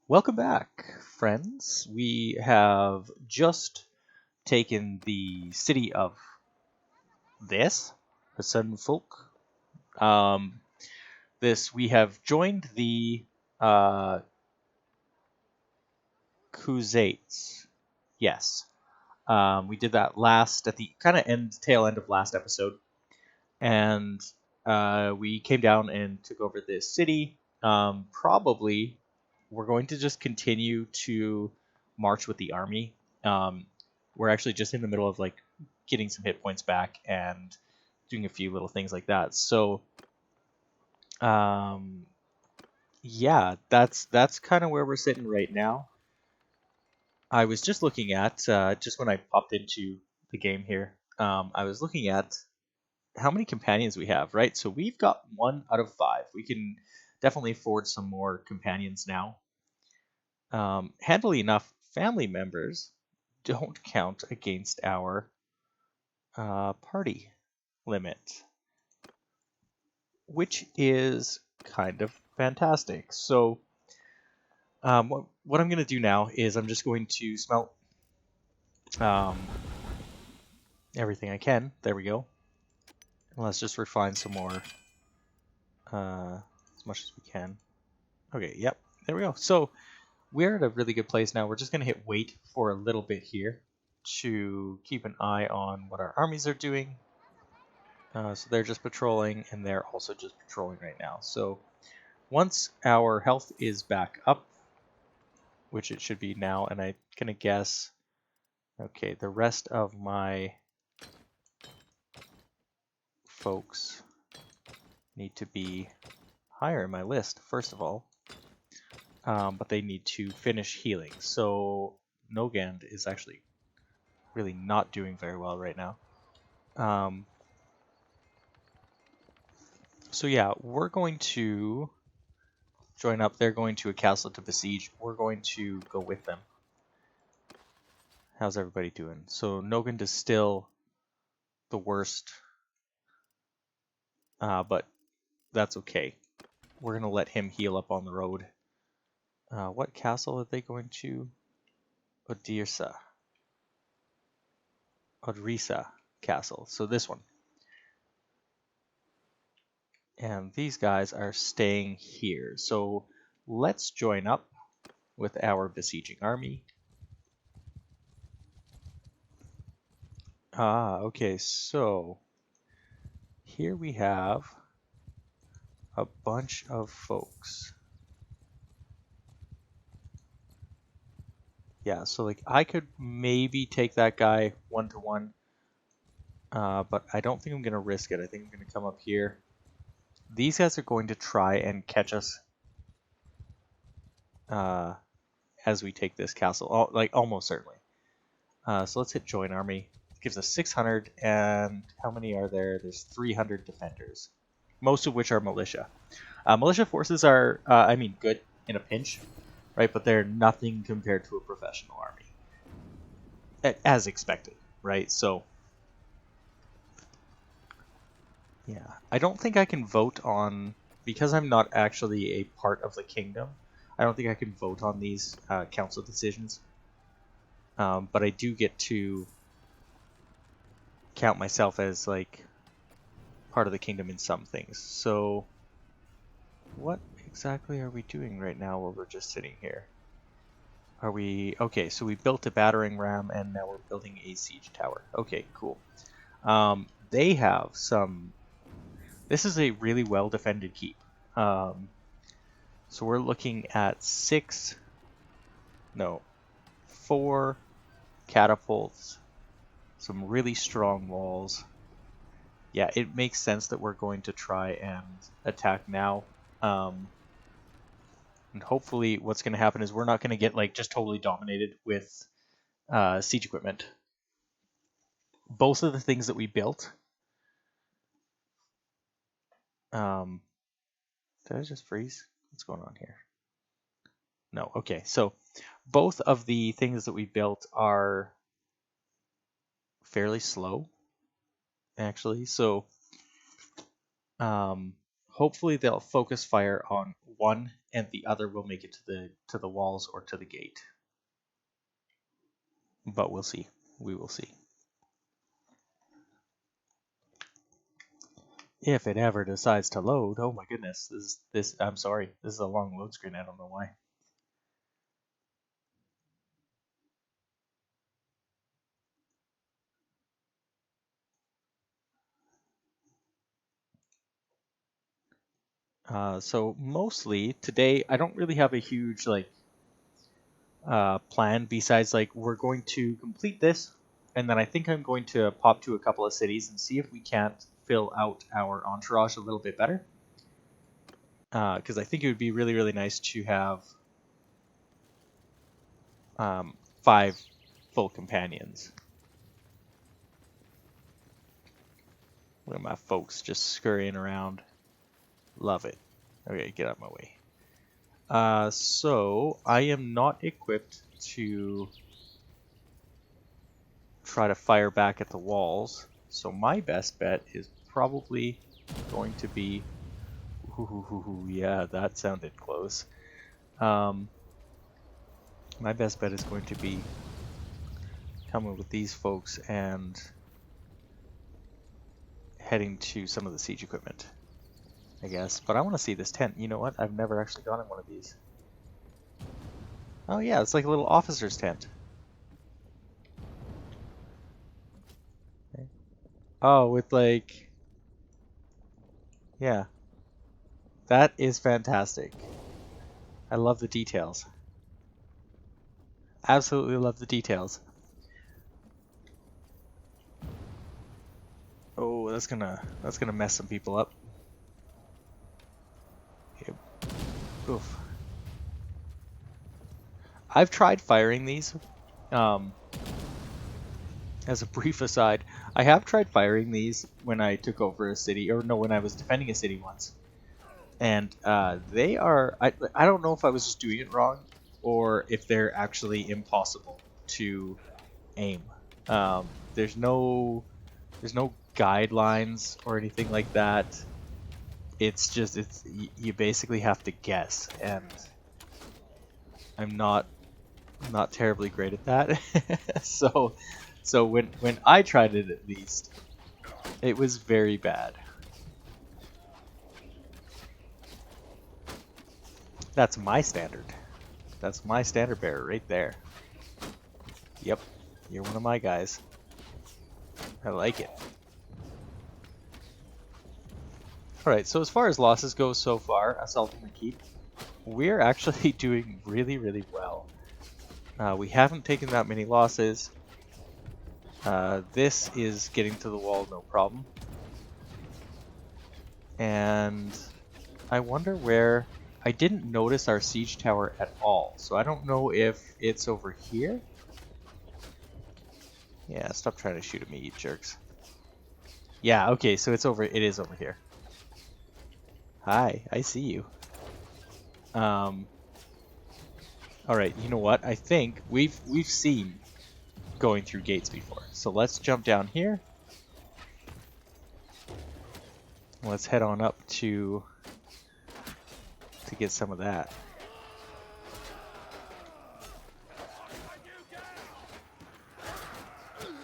Welcome back, friends. We have just taken the city of the Sudden Folk. Um, we have joined the uh, Khuzait. Yes. We did that last at the kind of tail end of last episode, and we came down and took over this city. Probably, we're going to just continue to march with the army. Um, we're actually just in the middle of like getting some hit points back and doing a few little things like that. So, um, yeah, that's kind of where we're sitting right now. I was just looking at just when I popped into the game here. I was looking at how many companions we have, right? So we've got 1 out of 5. We can definitely afford some more companions now. Handily enough, family members don't count against our party limit, which is kind of fantastic. So what I'm going to do now is I'm just going to smelt um, everything I can. There we go. And let's just refine some more as much as we can. Okay, yep, there we go. So we're at a really good place now. We're just going to hit wait for a little bit here to keep an eye on what our armies are doing. So they're just patrolling, and they're also just patrolling right now. So once our health is back up, which it should be now, and I'm going to guess, okay, the rest of my folks need to be higher in my list, first of all. But they need to finish healing. So Nogand is actually really not doing very well right now. So yeah, we're going to join up. They're going to a castle to besiege. We're going to go with them. How's everybody doing? So Nogand is still the worst, but that's okay. We're going to let him heal up on the road. What castle are they going to? Odrisa Castle. So this one. And these guys are staying here. So let's join up with our besieging army. Okay, so here we have a bunch of folks. Yeah, so like I could maybe take that guy 1-to-1, but I don't think I'm going to risk it. I think I'm going to come up here. These guys are going to try and catch us as we take this castle, like almost certainly. So let's hit join army. It gives us 600, and how many are there? There's 300 defenders, most of which are militia. Militia forces are, good in a pinch, right? But they're nothing compared to a professional army, as expected, right? So, yeah, I don't think I can vote on, because I'm not actually a part of the kingdom. I don't think I can vote on these council decisions, but I do get to count myself as like part of the kingdom in some things. So, what exactly are we doing right now while we're just sitting here? Are we... Okay, so we built a battering ram, and now we're building a siege tower. Okay, cool. They have some... This is a really well-defended keep. So we're looking at 4 catapults, some really strong walls. Yeah, it makes sense that we're going to try and attack now. And hopefully what's going to happen is we're not going to get like just totally dominated with siege equipment. Both of the things that we built. Did I just freeze? What's going on here? No, okay. So both of the things that we built are fairly slow, actually. So hopefully they'll focus fire on 1 and the other will make it to the walls or to the gate. But we'll see. We will see. If it ever decides to load, oh my goodness, I'm sorry, this is a long load screen, I don't know why. So mostly today, I don't really have a huge plan besides we're going to complete this, and then I think I'm going to pop to a couple of cities and see if we can't fill out our entourage a little bit better. Because I think it would be really, really nice to have 5 full companions. Look at my folks just scurrying around. Love it. Okay, get out of my way. So I am not equipped to try to fire back at the walls. So my best bet is probably going to be... yeah, that sounded close. My best bet is going to be coming with these folks and heading to some of the siege equipment, I guess. But I want to see this tent. You know what? I've never actually gone in one of these. Oh yeah, it's like a little officer's tent. Okay. Oh, with yeah. That is fantastic. I love the details. Absolutely love the details. Oh, that's gonna mess some people up. Okay. Oof. I've tried firing these. As a brief aside, I have tried firing these when I took over a city, or no, when I was defending a city once. And they are, I don't know if I was just doing it wrong, or if they're actually impossible to aim. There's no guidelines or anything like that. It's just, you basically have to guess, and I'm not terribly great at that. So when I tried it, at least, it was very bad. That's my standard. That's my standard bearer right there. Yep, you're one of my guys. I like it. Alright, so as far as losses go so far, assaulting the keep, we're actually doing really, really well. We haven't taken that many losses. This is getting to the wall, no problem. And I wonder where... I didn't notice our siege tower at all, so I don't know if it's over here. Yeah, stop trying to shoot at me, you jerks. Yeah, okay, so it is over here. Hi, I see you. Alright, you know what? I think we've seen going through gates before. So let's jump down here. Let's head on up to get some of that.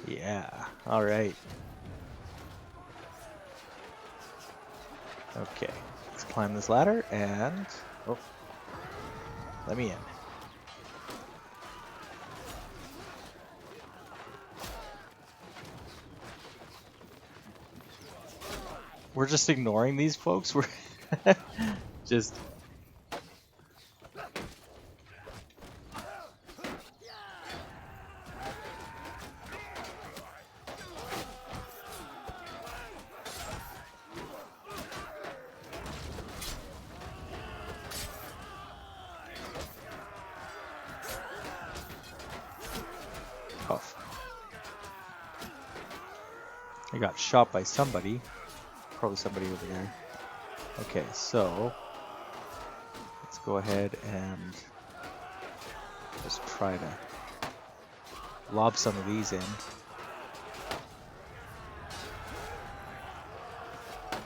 Yeah, alright. Okay, let's climb this ladder and... oh, let me in. We're just ignoring these folks? We're just... tough. I got shot by somebody. Probably somebody over there. Okay, so let's go ahead and just try to lob some of these in.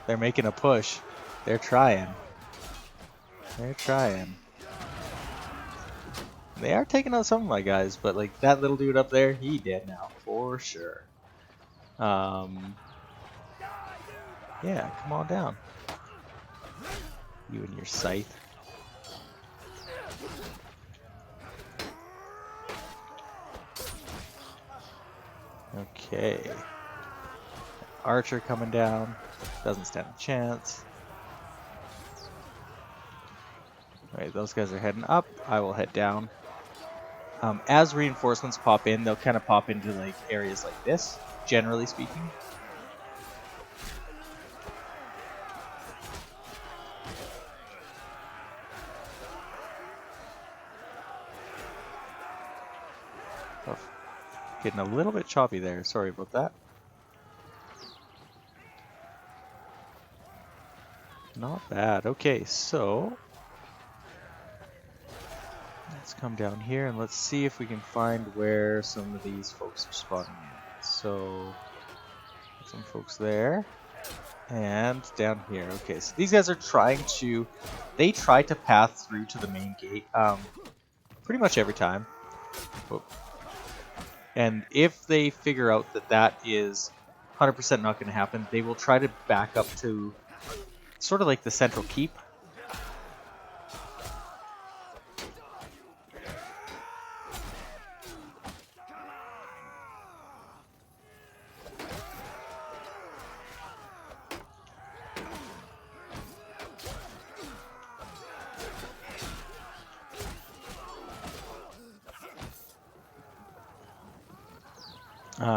They're making a push. They're trying. They're trying. They are taking out some of my guys, but like that little dude up there, he dead now for sure. Yeah, come on down. You and your scythe. Okay. Archer coming down. Doesn't stand a chance. Alright, those guys are heading up. I will head down. As reinforcements pop in, they'll kind of pop into like areas like this, generally speaking. Oh, getting a little bit choppy there. Sorry about that. Not bad. Okay, so let's come down here and let's see if we can find where some of these folks are spawning in. So, some folks there. And down here. Okay, so these guys are trying to... They try to path through to the main gate pretty much every time. Oh. And if they figure out that that is 100% not going to happen, they will try to back up to sort of like the central keep.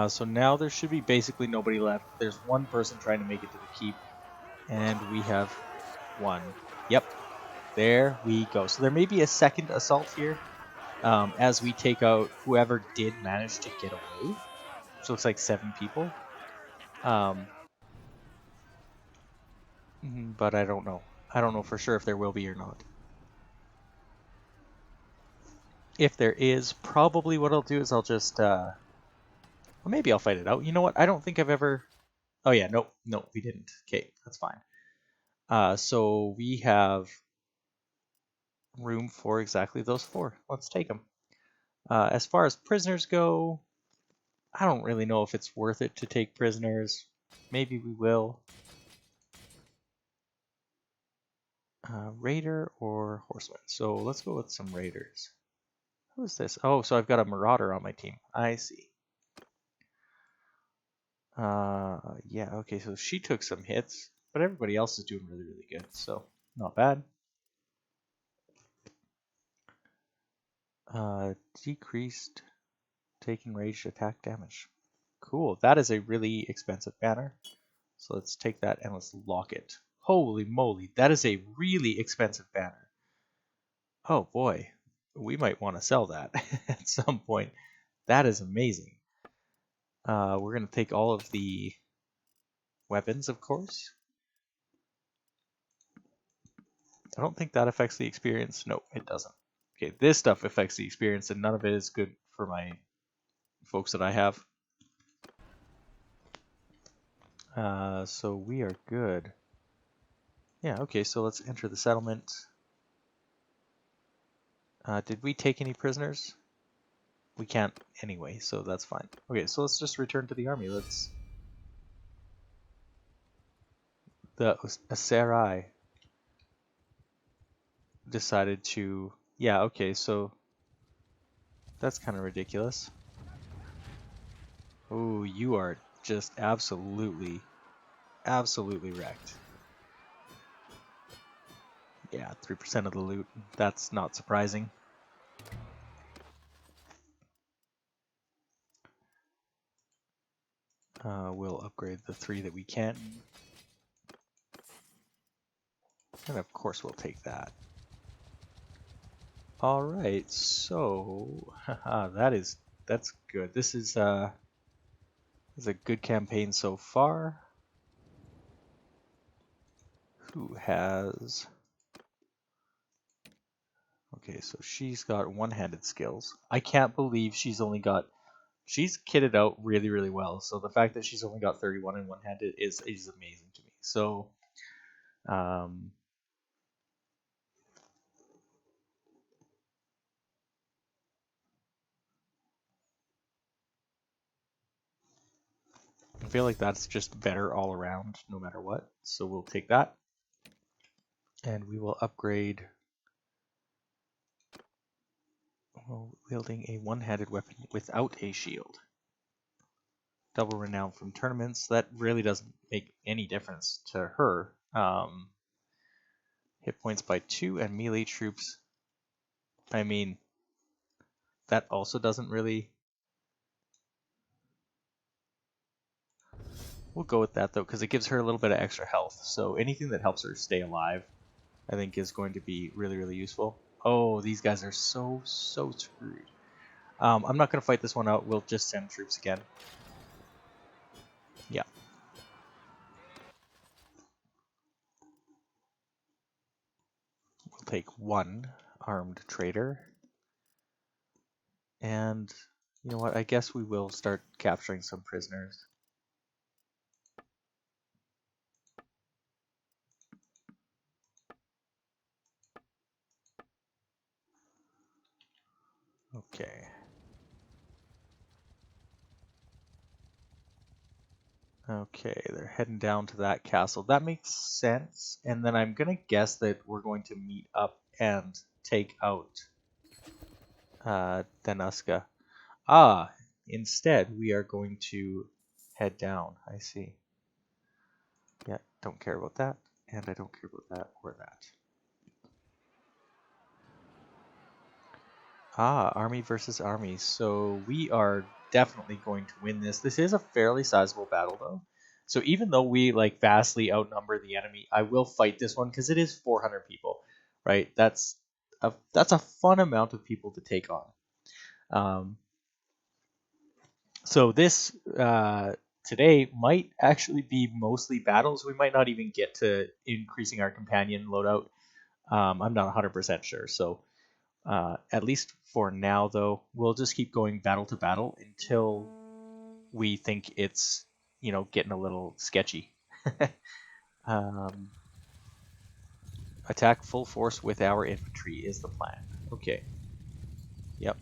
So now there should be basically nobody left. There's one person trying to make it to the keep, and we have one. Yep, there we go. So there may be a second assault here as we take out whoever did manage to get away. So it's like 7 people. But I don't know. I don't know for sure if there will be or not. If there is, probably what I'll do is I'll just... well, maybe I'll fight it out. You know what? I don't think I've ever... Oh yeah, no, we didn't. Okay, that's fine. So we have room for exactly those 4. Let's take them. As far as prisoners go, I don't really know if it's worth it to take prisoners. Maybe we will. Raider or horseman? So let's go with some raiders. Who is this? Oh, so I've got a marauder on my team. I see. Yeah, okay, so she took some hits, but everybody else is doing really, really good, so not bad. Decreased taking ranged attack damage. Cool, that is a really expensive banner. So let's take that and let's lock it. Holy moly, that is a really expensive banner. Oh boy, we might want to sell that at some point. That is amazing. We're going to take all of the weapons, of course. I don't think that affects the experience. No, it doesn't. Okay, this stuff affects the experience, and none of it is good for my folks that I have. So we are good. Yeah, okay, so let's enter the settlement. Did we take any prisoners? We can't anyway, so that's fine. Okay, so let's just return to the army. The Aserai decided to... Yeah, okay, so that's kind of ridiculous. Oh, you are just absolutely wrecked. Yeah, 3% of the loot. That's not surprising. We'll upgrade the 3 that we can. And of course we'll take that. Alright, so that's good. This is a good campaign so far. Who has... Okay, so she's got one-handed skills. I can't believe she's only got... She's kitted out really, really well. So the fact that she's only got 31 in one-handed is amazing to me. So, feel like that's just better all around, no matter what. So we'll take that. And we will upgrade wielding a one-handed weapon without a shield. Double renown from tournaments. That really doesn't make any difference to her. Hit points by 2 and melee troops. I mean, that also doesn't really... We'll go with that though, because it gives her a little bit of extra health. So anything that helps her stay alive, I think is going to be really, really useful. Oh, these guys are so screwed. I'm not going to fight this one out. We'll just send troops again. Yeah. We'll take 1 armed trader. And you know what? I guess we will start capturing some prisoners. Okay. Okay, they're heading down to that castle. That makes sense. And then I'm going to guess that we're going to meet up and take out Danuska. Ah, instead we are going to head down. I see. Yeah, don't care about that. And I don't care about that or that. Ah, army versus army. So we are definitely going to win this. This is a fairly sizable battle though. So even though we like vastly outnumber the enemy, I will fight this one because it is 400 people, right? That's a fun amount of people to take on. So this today might actually be mostly battles. We might not even get to increasing our companion loadout. I'm not 100% sure. So at least for now, though, we'll just keep going battle to battle until we think it's, you know, getting a little sketchy. Attack full force with our infantry is the plan. Okay. Yep.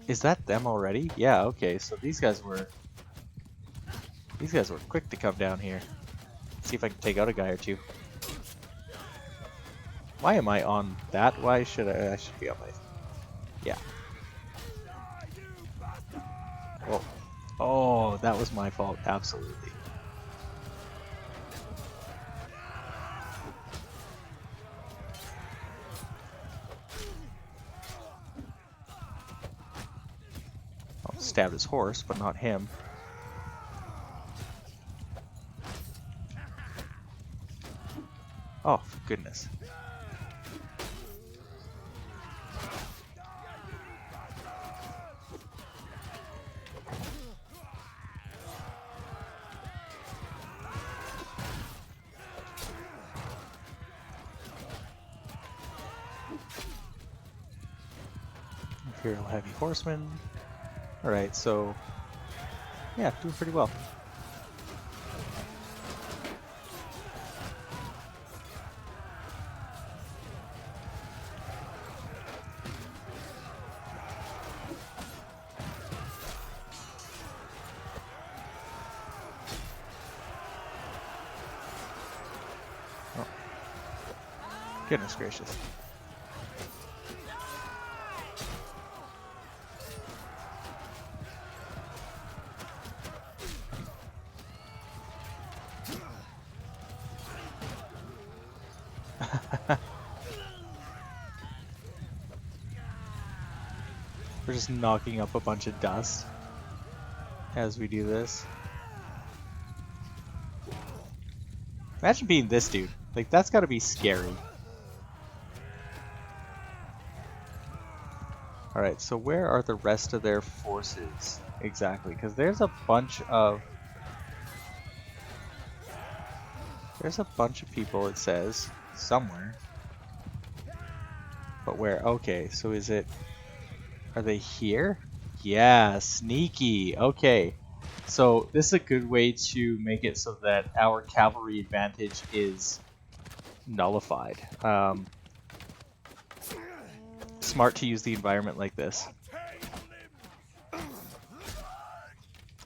Is that them already? Yeah, okay. So these guys were quick to come down here. See if I can take out a guy or two. Why am I on that? Why should I should be on my... Yeah. Oh. Oh, that was my fault. Absolutely. I'll stab his horse, but not him. Oh, for goodness. Imperial Heavy Horseman. Alright, so... yeah, doing pretty well. Oh. Goodness gracious. We're just knocking up a bunch of dust as we do this. Imagine being this dude. Like, that's gotta be scary. Alright, so where are the rest of their forces exactly? Because there's a bunch of... there's a bunch of people, it says, somewhere. But where? Okay, so is it... are they here? Yeah, sneaky. Okay. So this is a good way to make it so that our cavalry advantage is nullified. smart to use the environment like this.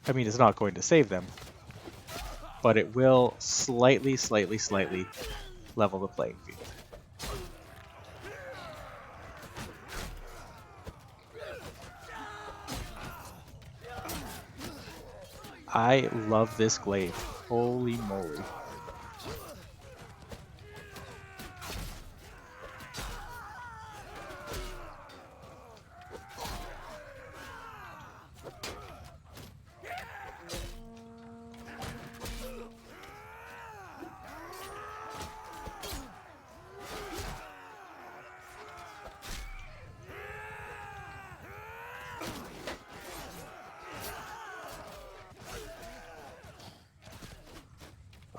I mean, it's not going to save them, but it will slightly level the playing field. I love this glaive. Holy moly.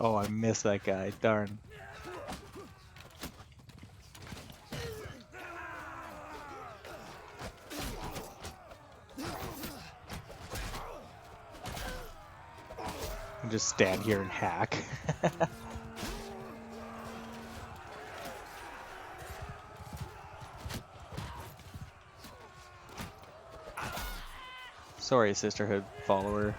Oh, I missed that guy. Darn. I just stand here and hack. Sorry, Sisterhood follower.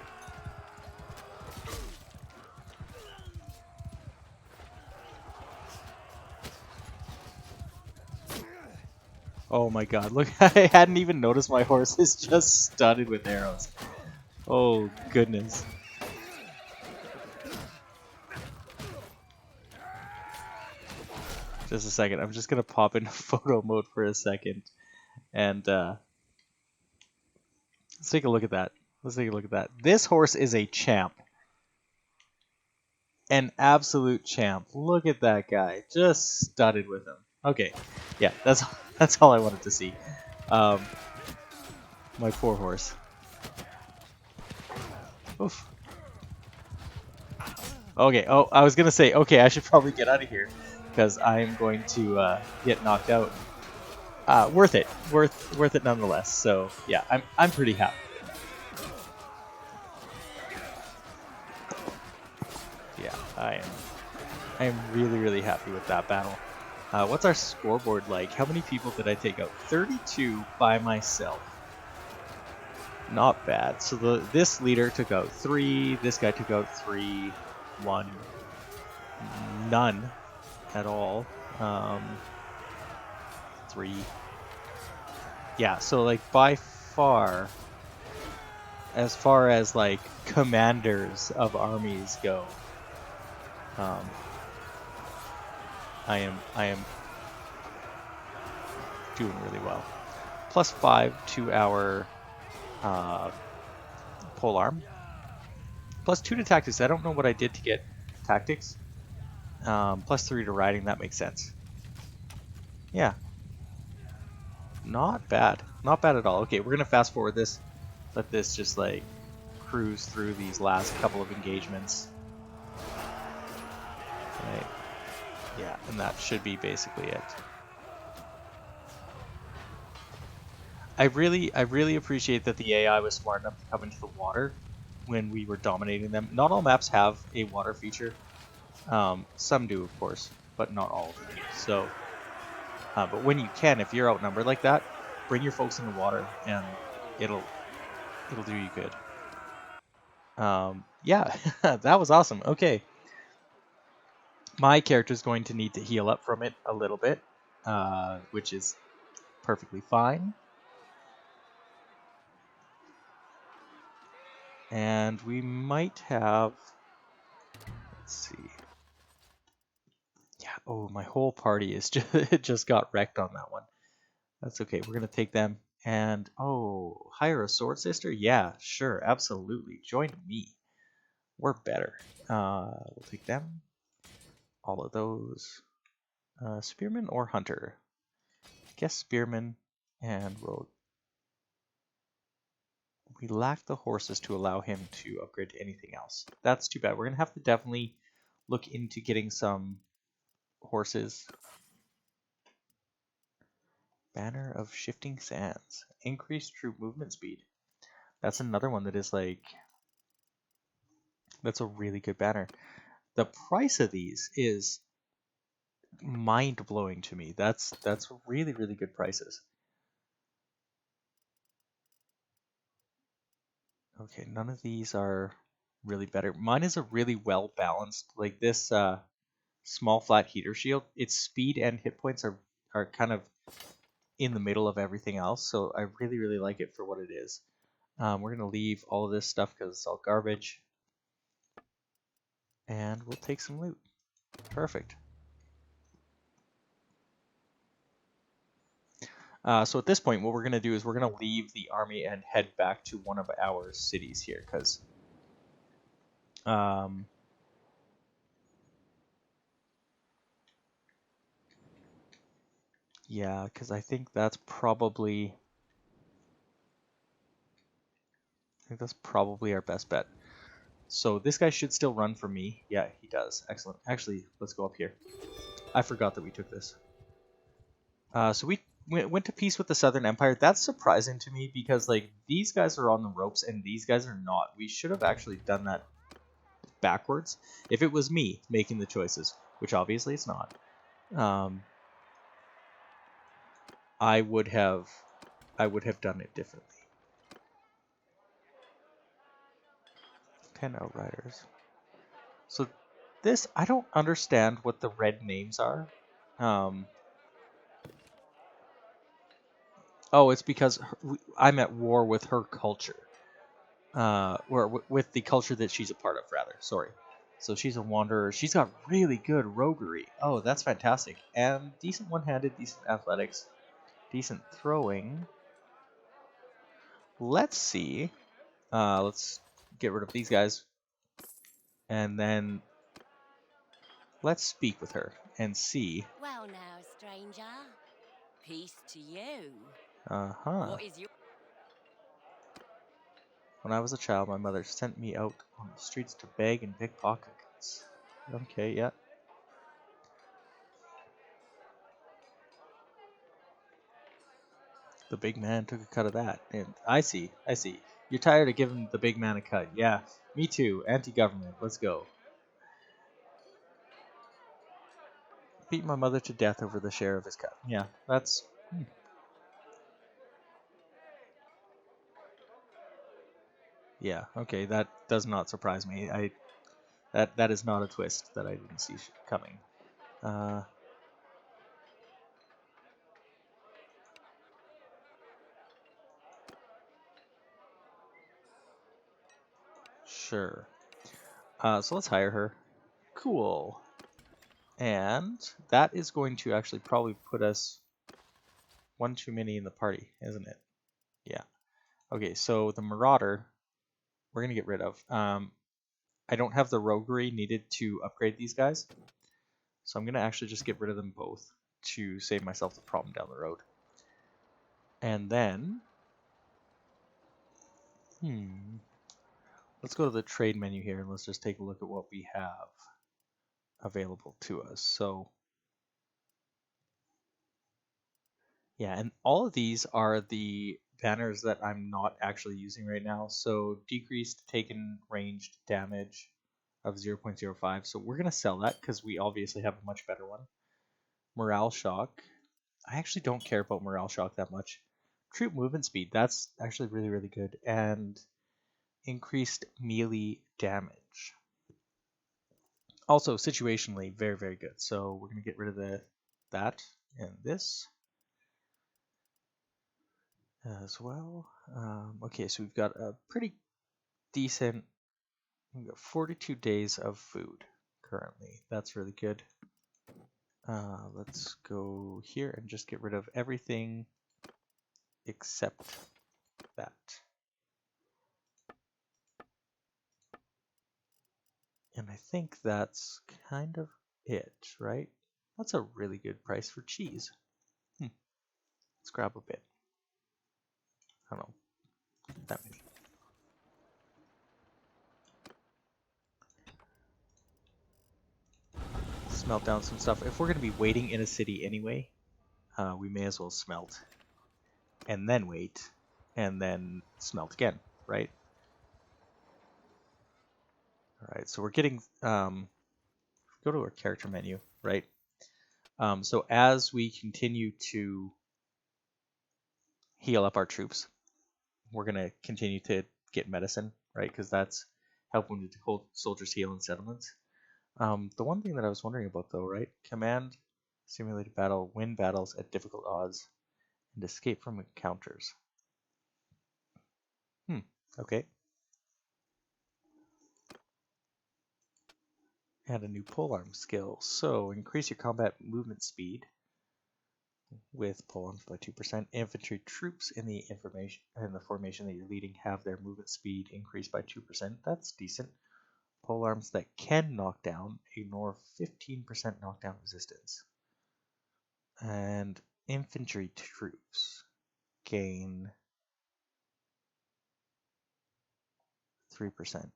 Oh my god, look, I hadn't even noticed my horse is just studded with arrows. Oh goodness. Just a second, I'm just gonna pop into photo mode for a second and let's take a look at that. Let's take a look at that. This horse is a champ. An absolute champ. Look at that guy, just studded with him. Okay, yeah, that's all I wanted to see. My poor horse. Oof. Okay. Oh, I was gonna say, okay, I should probably get out of here because I'm going to get knocked out. Worth it. Worth it nonetheless. So yeah, I'm pretty happy. Yeah, I am really really happy with that battle. What's our scoreboard like? How many people did I take out? 32 by myself. Not bad. So this leader took out 3. This guy took out 3. 1. None at all. 3. Yeah. So like by far, as far as like commanders of armies go, I am doing really well. +5 to our polearm. +2 to tactics. I don't know what I did to get tactics. +3 to riding. That makes sense. Yeah. Not bad. Not bad at all. Okay, we're gonna fast forward this. Let this just like cruise through these last couple of engagements. Right. Yeah, and that should be basically it. I really appreciate that the AI was smart enough to come into the water when we were dominating them. Not all maps have a water feature. Some do, of course, but not all of them. So, but when you can, if you're outnumbered like that, bring your folks in the water, and it'll do you good. Yeah, that was awesome. Okay, my character is going to need to heal up from it a little bit, which is perfectly fine. And we might have, let's see. Yeah, oh, my whole party is just, it just got wrecked on that one. That's okay, we're going to take them. And, oh, hire a sword sister? Yeah, sure, absolutely. Join me. We're better. We'll take them. All of those. Spearman or hunter? I guess spearman and rogue. We lack the horses to allow him to upgrade to anything else. That's too bad. We're going to have to definitely look into getting some horses. Banner of Shifting Sands. Increased troop movement speed. That's another one that is like... That's a really good banner. The price of these is mind-blowing to me. That's really, really good prices. Okay, none of these are really better. Mine is a really well balanced, like this small flat heater shield. Its speed and hit points are kind of in the middle of everything else, so I really, really like it for what it is. We're going to leave all of this stuff because it's all garbage. And we'll take some loot. Perfect. So at this point, what we're going to do is we're going to leave the army and head back to one of our cities here, because yeah, because I think that's probably our best bet. So this guy should still run for me. Yeah, he does. Excellent. Actually, let's go up here. I forgot that we took this. So we went to peace with the Southern Empire. That's surprising to me because like these guys are on the ropes and these guys are not. We should have actually done that backwards if it was me making the choices, which obviously it's not. I would have done it differently. 10 outriders. So this, I don't understand what the red names are. Oh, it's because I'm at war with her culture. Or with the culture that she's a part of, rather. Sorry. So she's a wanderer. She's got really good roguery. Oh, that's fantastic. And decent one-handed, decent athletics, decent throwing. Let's see. Let's get rid of these guys. And then let's speak with her and see. Well now, stranger. Peace to you. Uh-huh. What is your... When I was a child, my mother sent me out on the streets to beg and pickpockets. Okay, yeah. The big man took a cut of that. And I see. You're tired of giving the big man a cut. Yeah, me too. Anti-government. Let's go. Beat my mother to death over the share of his cut. Yeah, that's... Yeah, okay, that does not surprise me. That is not a twist that I didn't see coming. Sure. So let's hire her. Cool. And that is going to actually probably put us one too many in the party, isn't it? Yeah. Okay, so the Marauder, we're going to get rid of. I don't have the roguery needed to upgrade these guys, so I'm going to actually just get rid of them both to save myself the problem down the road. And then, let's go to the trade menu here and let's just take a look at what we have available to us. So, yeah, and all of these are the banners that I'm not actually using right now. So decreased taken ranged damage of 0.05. So we're going to sell that because we obviously have a much better one. Morale shock. I actually don't care about morale shock that much. Troop movement speed. That's actually really, really good. And increased melee damage. Also, situationally, very, very good. So we're going to get rid of that and this as well. Okay, so we've got a pretty decent, we've got 42 days of food currently. That's really good. Let's go here and just get rid of everything except that. And I think that's kind of it, right? That's a really good price for cheese. Let's grab a bit. I don't know, that many. Smelt down some stuff. If we're going to be waiting in a city anyway, we may as well smelt. And then wait. And then smelt again, right? Alright, so we're getting... go to our character menu, right? So as we continue to heal up our troops, we're going to continue to get medicine, right? Because that's help wounded soldiers heal in settlements. The one thing that I was wondering about though, right? Command simulated battle, win battles at difficult odds, and escape from encounters. Okay. Add a new polearm skill. So increase your combat movement speed with polearms by 2%. Infantry troops in the formation that you're leading have their movement speed increased by 2%. That's decent. Polearms that can knock down ignore 15% knockdown resistance. And infantry troops gain 3%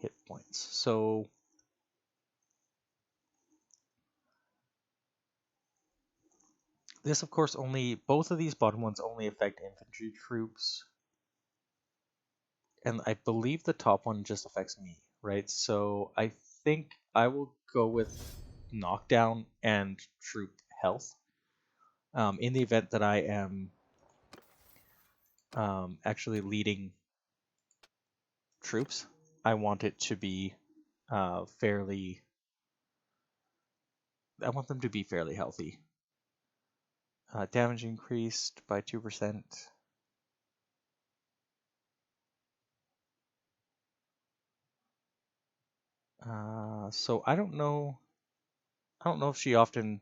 hit points. So this, of course, both of these bottom ones only affect infantry troops. And I believe the top one just affects me, right? So I think I will go with knockdown and troop health. In the event that I am actually leading troops, I want it to be fairly. I want them to be fairly healthy. Damage increased by 2%. So I don't know. I don't know if she often.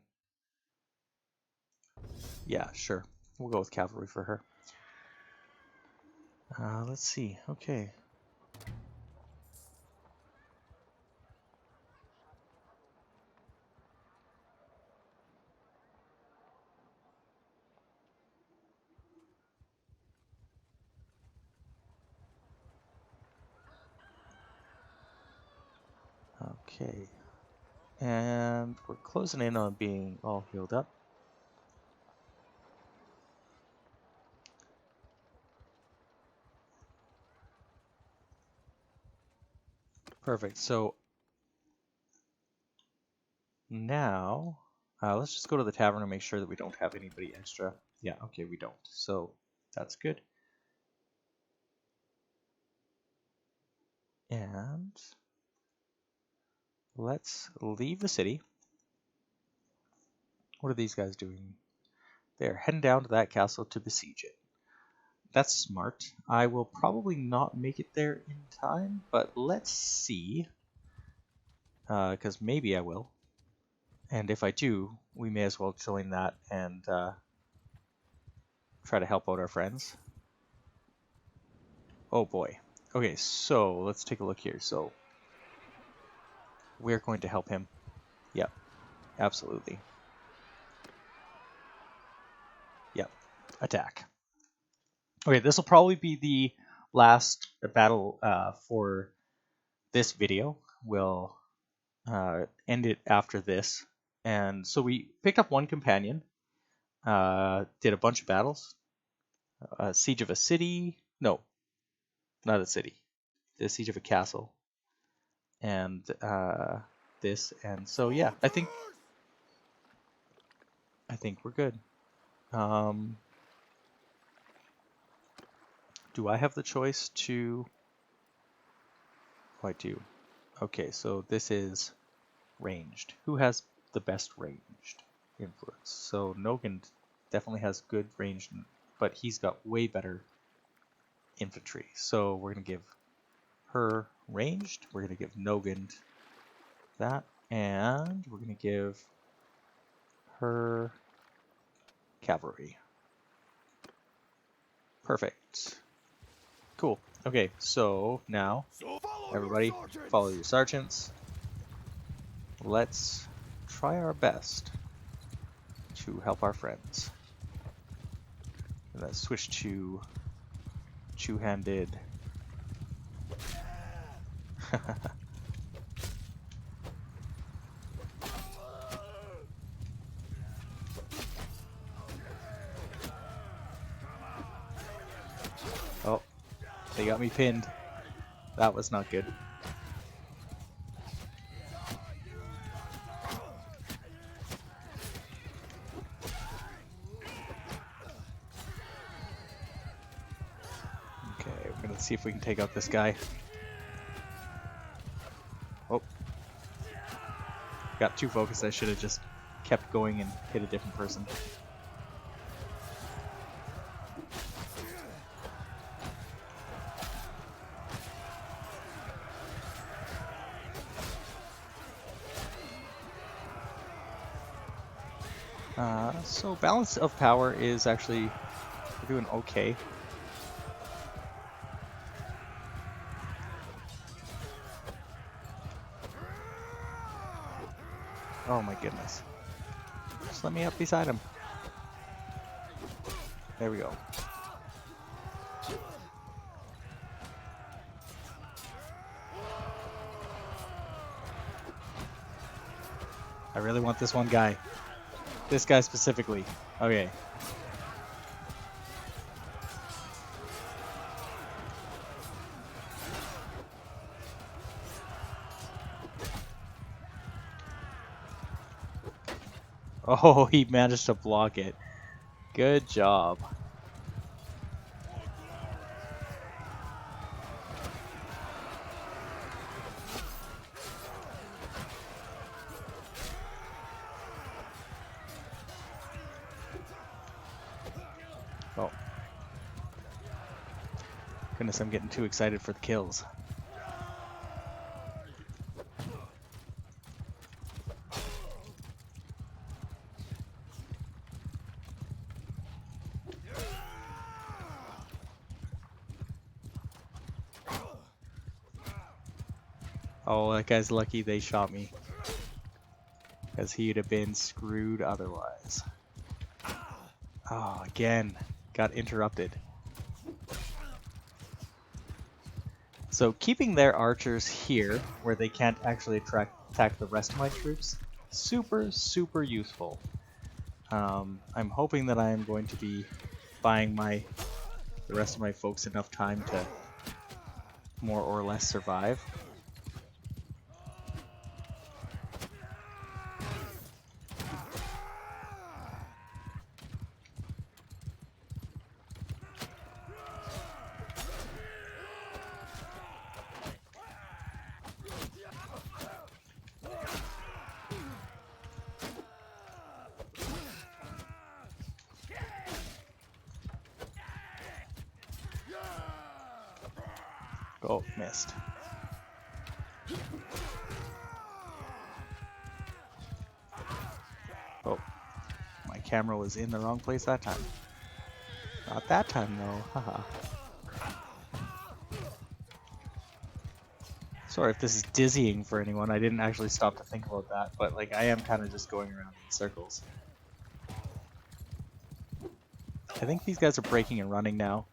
Yeah, sure. We'll go with cavalry for her. Let's see. Okay. Okay. And we're closing in on being all healed up. Perfect. So now let's just go to the tavern and make sure that we don't have anybody extra. Yeah, okay, we don't. So that's good. And let's leave the city. What are these guys doing? They're heading down to that castle to besiege it. That's smart. I will probably not make it there in time, but let's see. Because maybe I will. And if I do, we may as well join that and try to help out our friends. Oh boy. Okay, so let's take a look here. So we're going to help him. Yep, absolutely. Yep, attack. Okay, this will probably be the last battle for this video. We'll end it after this. And so we picked up one companion, did a bunch of battles. Siege of a city. No, not a city. The siege of a castle. And this. And so, yeah, I think we're good. Do I have the choice to... Oh, I do. Okay, so this is ranged. Who has the best ranged influence? So Nogan definitely has good range, but he's got way better infantry. So we're going to give her ranged. We're going to give Nogan that. And we're going to give her cavalry. Perfect. Cool. Okay, so now everybody follow your sergeants. Let's try our best to help our friends. And let's switch to two-handed. Oh, they got me pinned. That was not good. See if we can take out this guy. Oh. Got too focused. I should have just kept going and hit a different person. So balance of power is actually, we're doing okay. Oh my goodness. Just let me up beside him. There we go. I really want this one guy. This guy specifically. Okay. Oh, he managed to block it. Good job. Oh. Goodness, I'm getting too excited for the kills. Oh, that guy's lucky they shot me. Because he'd have been screwed otherwise. Oh, again. Got interrupted. So keeping their archers here, where they can't actually attack the rest of my troops, super useful. I'm hoping that I am going to be buying the rest of my folks enough time to more or less survive. Oh, missed. Oh, my camera was in the wrong place that time. Not that time though, haha. Sorry if this is dizzying for anyone, I didn't actually stop to think about that, but like I am kind of just going around in circles. I think these guys are breaking and running now.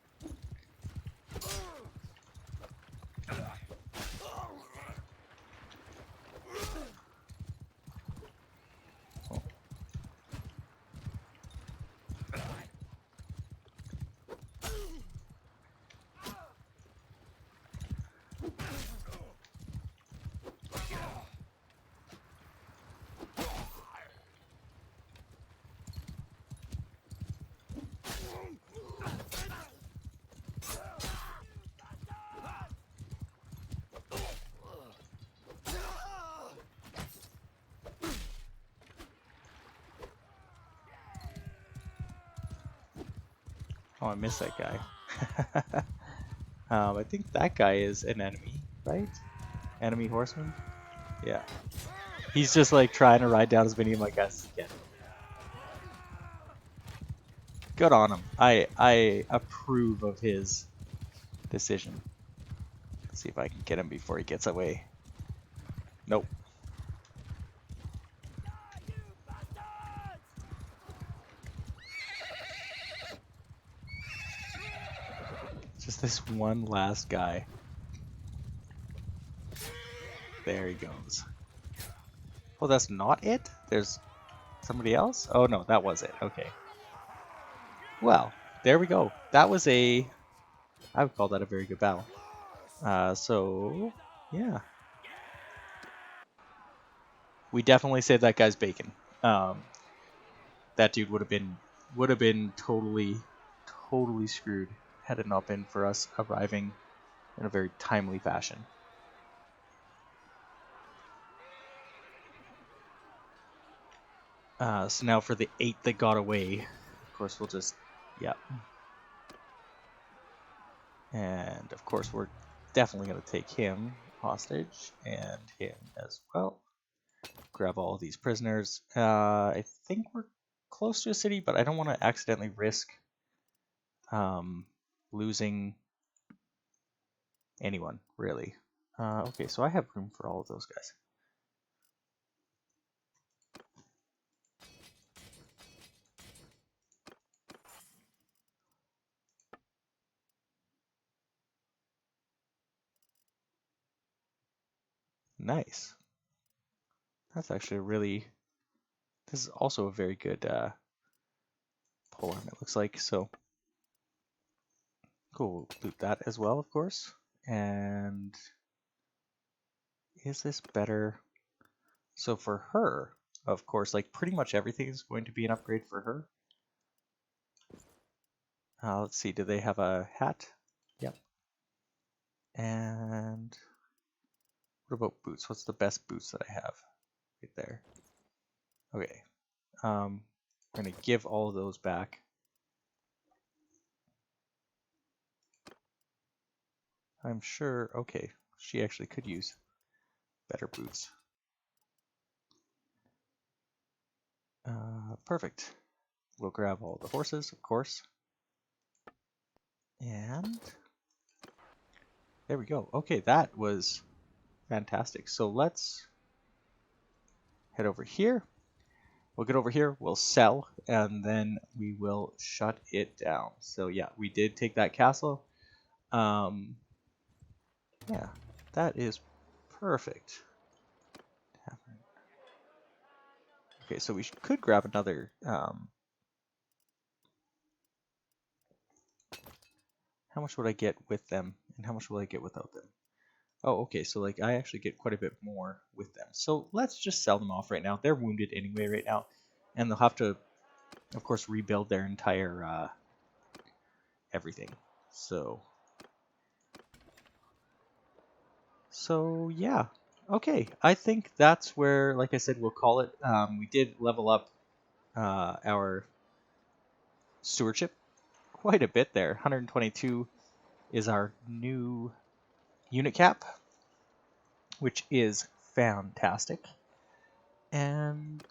Oh, I missed that guy. I think that guy is an enemy, right? Enemy horseman? Yeah. He's just like trying to ride down as many of my guys as he can. Good on him. I approve of his decision. Let's see if I can get him before he gets away. Nope. Just this one last guy. There he goes. Oh, that's not it? There's somebody else? Oh no, that was it. Okay. Well, there we go. That was I would call that a very good battle. So, yeah. We definitely saved that guy's bacon. That dude would have been totally screwed had it not been for us arriving in a very timely fashion. So now for the 8 that got away, of course we'll just, yeah. And of course we're definitely going to take him hostage and him as well. Grab all of these prisoners. I think we're close to a city, but I don't want to accidentally risk losing anyone, really. Okay, so I have room for all of those guys. Nice. That's actually a really... This is also a very good polearm, it looks like. So, cool. We'll loot that as well, of course. And is this better? So for her, of course, like pretty much everything is going to be an upgrade for her. Let's see, do they have a hat? Yep. And what about boots? What's the best boots that I have? Right there. Okay. I'm going to give all of those back. I'm sure, okay, she actually could use better boots. Perfect. We'll grab all the horses, of course. And there we go. Okay, that was fantastic. So let's head over here. We'll get over here, we'll sell, and then we will shut it down. So yeah, we did take that castle. Yeah, that is perfect. Okay, so we could grab another. How much would I get with them, and how much will I get without them? Oh, okay, so like I actually get quite a bit more with them. So let's just sell them off right now. They're wounded anyway right now, and they'll have to, of course, rebuild their entire everything. So yeah, okay. I think that's where, like I said, we'll call it. We did level up our stewardship quite a bit there. 122 is our new unit cap, which is fantastic. And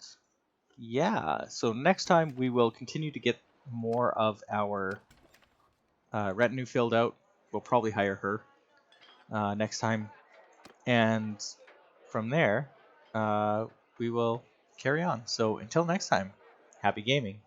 yeah, so next time we will continue to get more of our retinue filled out. We'll probably hire her next time. And from there, we will carry on. So until next time, happy gaming.